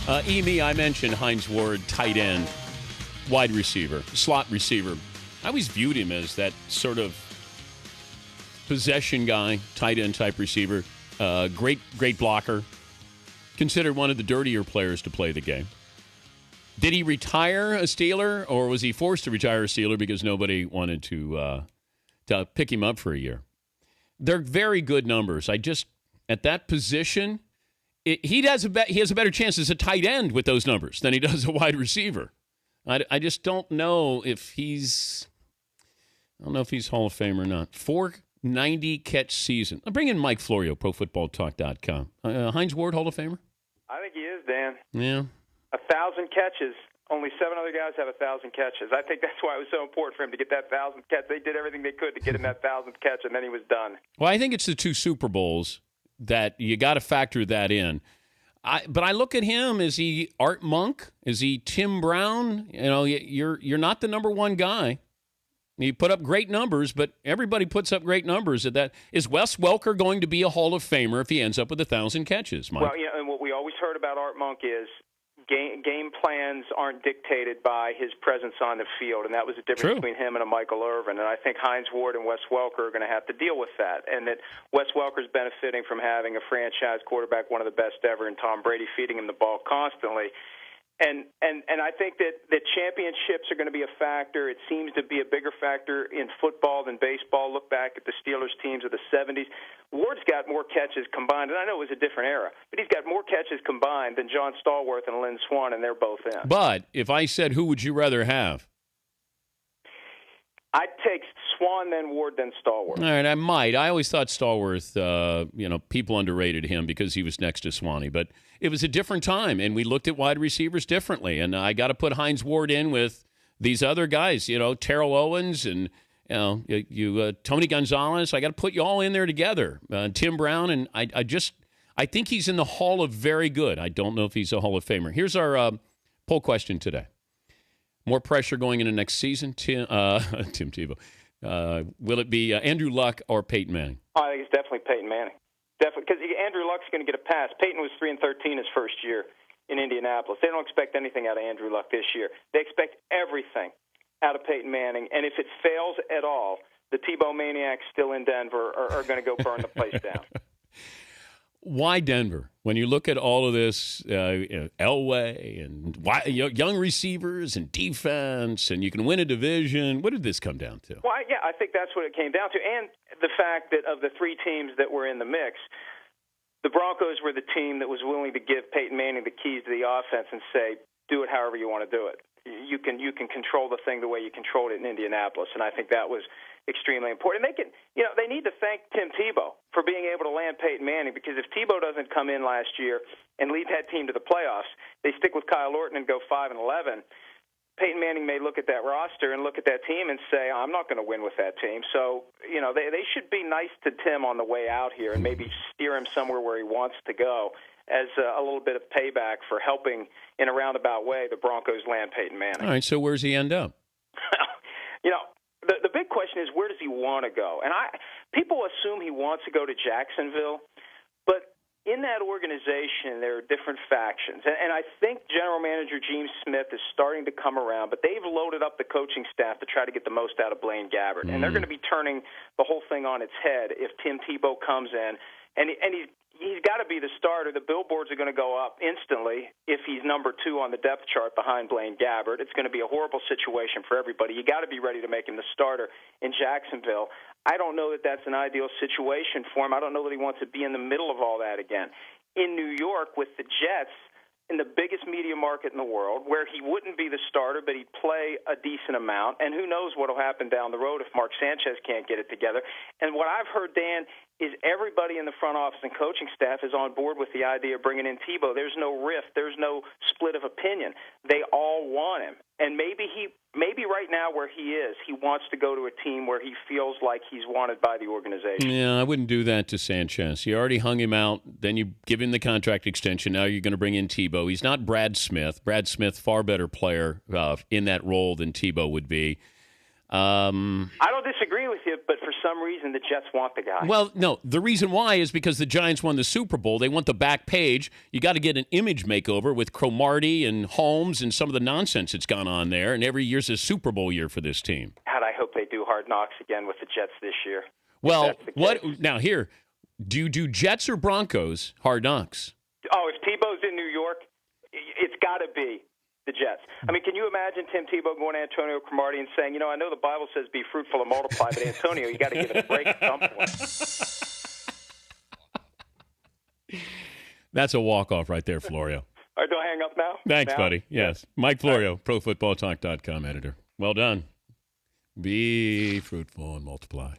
I mentioned Hines Ward, tight end, wide receiver, slot receiver. I always viewed him as that sort of possession guy, tight end type receiver. Great blocker. Considered one of the dirtier players to play the game. Did he retire a Steeler, or was he forced to retire a Steeler because nobody wanted to pick him up for a year? They're very good numbers. At that position, he has a better chance as a tight end with those numbers than he does a wide receiver. I just don't know if he's Hall of Fame or not. 490 catch season. I'll bring in Mike Florio, ProFootballTalk.com. Hines Ward, Hall of Famer? I think he is, Dan. Yeah. 1,000 catches. Only 7 other guys have 1,000 catches. I think that's why it was so important for him to get that 1,000 catch. They did everything they could to get him that 1,000th catch, and then he was done. Well, I think it's the 2 Super Bowls that you got to factor that in. But I look at him. Is he Art Monk? Is he Tim Brown? You're not the number one guy. You put up great numbers, but everybody puts up great numbers at that. Is Wes Welker going to be a Hall of Famer if he ends up with 1,000 catches, Mike? Well, and what we always heard about Art Monk is game plans aren't dictated by his presence on the field, and that was the difference between him and a Michael Irvin. And I think Hines Ward and Wes Welker are going to have to deal with that, and that Wes Welker's benefiting from having a franchise quarterback, one of the best ever, and Tom Brady feeding him the ball constantly. And I think that championships are going to be a factor. It seems to be a bigger factor in football than baseball. Look back at the Steelers teams of the 70s. Ward's got more catches combined, and I know it was a different era, but he's got more catches combined than John Stallworth and Lynn Swann, and they're both in. But if I said, who would you rather have? I'd take Swann, then Ward, then Stallworth. All right, I might. I always thought Stallworth, people underrated him because he was next to Swanee, but it was a different time, and we looked at wide receivers differently, and I got to put Hines Ward in with these other guys, Terrell Owens and Tony Gonzalez. I got to put you all in there together. Tim Brown, and I think he's in the Hall of Very Good. I don't know if he's a Hall of Famer. Here's our poll question today. More pressure going into next season, Tim Tebow. Will it be Andrew Luck or Peyton Manning? I think it's definitely Peyton Manning. Definitely, because Andrew Luck's going to get a pass. Peyton was 3-13 his first year in Indianapolis. They don't expect anything out of Andrew Luck this year. They expect everything out of Peyton Manning, and if it fails at all, the Tebow maniacs still in Denver are going to go burn the place down. Why Denver? When you look at all of this, Elway and young receivers and defense, and you can win a division, what did this come down to? Well, yeah, I think that's what it came down to. And the fact that of the 3 teams that were in the mix, the Broncos were the team that was willing to give Peyton Manning the keys to the offense and say, do it however you want to do it. You can control the thing the way you controlled it in Indianapolis, and I think that was extremely important. They need to thank Tim Tebow for being able to land Peyton Manning, because if Tebow doesn't come in last year and lead that team to the playoffs, they stick with Kyle Orton and go 5-11. Peyton Manning may look at that roster and look at that team and say, I'm not going to win with that team. So, they should be nice to Tim on the way out here and maybe steer him somewhere where he wants to go as a little bit of payback for helping in a roundabout way the Broncos land Peyton Manning. All right, so where's he end up? The big question is, where does he want to go? And people assume he wants to go to Jacksonville, but in that organization, there are different factions. And I think General Manager Gene Smith is starting to come around, but they've loaded up the coaching staff to try to get the most out of Blaine Gabbert. And they're going to be turning the whole thing on its head if Tim Tebow comes in. And he's got to be the starter. The billboards are going to go up instantly if he's number 2 on the depth chart behind Blaine Gabbert. It's going to be a horrible situation for everybody. You got to be ready to make him the starter in Jacksonville. I don't know that that's an ideal situation for him. I don't know that he wants to be in the middle of all that again. In New York with the Jets, in the biggest media market in the world, where he wouldn't be the starter, but he'd play a decent amount, and who knows what will happen down the road if Mark Sanchez can't get it together. And what I've heard, Dan, is everybody in the front office and coaching staff is on board with the idea of bringing in Tebow. There's no rift. There's no split of opinion. They all want him. And maybe right now where he is, he wants to go to a team where he feels like he's wanted by the organization. Yeah, I wouldn't do that to Sanchez. You already hung him out. Then you give him the contract extension. Now you're going to bring in Tebow. He's not Brad Smith. Brad Smith, far better player in that role than Tebow would be. I don't disagree with you, but for some reason the Jets want the guy. Well, no, the reason why is because the Giants won the Super Bowl. They want the back page. You got to get an image makeover with Cromartie and Holmes and some of the nonsense that's gone on there, and every year's a Super Bowl year for this team. God, I hope they do Hard Knocks again with the Jets this year. Well, now here, do you do Jets or Broncos Hard Knocks? Oh, if Tebow's in New York, it's got to be the Jets. I mean, can you imagine Tim Tebow going to Antonio Cromartie and saying, I know the Bible says be fruitful and multiply, but Antonio, you got to give it a break at some point. That's a walk-off right there, Florio. All right, do I hang up now? Thanks, buddy. Yes. Mike Florio, ProFootballTalk.com editor. Well done. Be fruitful and multiply.